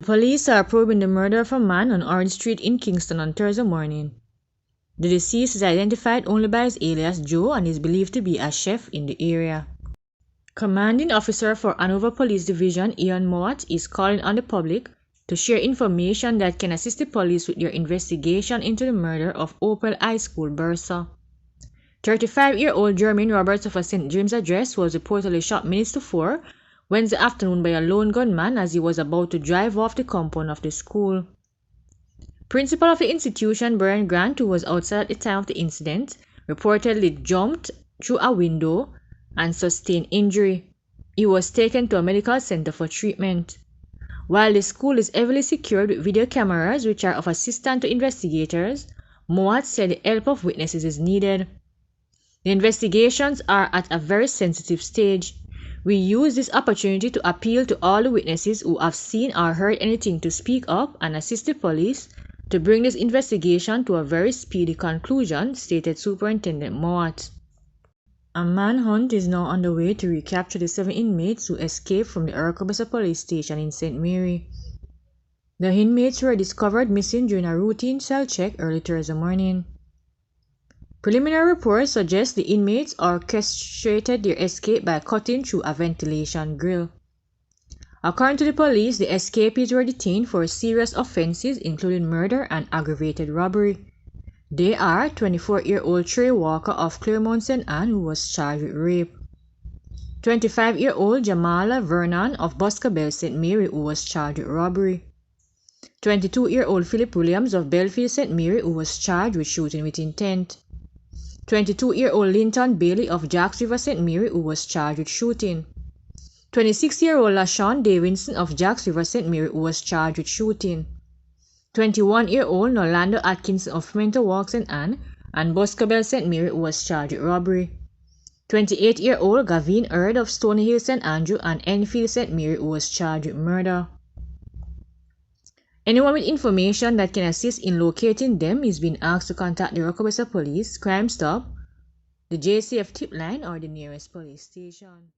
Police are probing the murder of a man on Orange Street in Kingston on Thursday morning. The deceased is identified only by his alias Joe and is believed to be a chef in the area. Commanding Officer for Hanover Police Division Ian Mowat is calling on the public to share information that can assist the police with their investigation into the murder of Opel High School bursar. 35-year-old Jermaine Roberts of a St. James address was reportedly shot minutes to 4 Wednesday afternoon by a lone gunman as he was about to drive off the compound of the school. Principal of the institution, Brian Grant, who was outside at the time of the incident, reportedly jumped through a window and sustained injury. He was taken to a medical center for treatment. While the school is heavily secured with video cameras which are of assistance to investigators, Mowat said the help of witnesses is needed. The investigations are at a very sensitive stage. We use this opportunity to appeal to all the witnesses who have seen or heard anything to speak up and assist the police to bring this investigation to a very speedy conclusion, stated Superintendent Mowat. A manhunt is now underway to recapture the 7 inmates who escaped from the Ercobessa police station in St. Mary. The inmates were discovered missing during a routine cell check early Thursday morning. Preliminary reports suggest the inmates orchestrated their escape by cutting through a ventilation grill. According to the police, the escapees were detained for serious offenses including murder and aggravated robbery. They are 24-year-old Trey Walker of Claremont St. Anne, who was charged with rape, 25-year-old Jamala Vernon of Boscobel St. Mary, who was charged with robbery, 22-year-old Philip Williams of Belfield St. Mary, who was charged with shooting with intent, 22-year-old Linton Bailey of Jacks River St. Mary, who was charged with shooting, 26-year-old LaShawn Davidson of Jacks River St. Mary, who was charged with shooting, 21-year-old Norlando Atkinson of Pimento Walk St. Anne and Boscobel St. Mary, who was charged with robbery, 28-year-old Gavin Erd of Stony Hill St. Andrew and Enfield St. Mary, who was charged with murder. Anyone with information that can assist in locating them is being asked to contact the Ercobessa Police, Crime Stop, the JCF tip line or the nearest police station.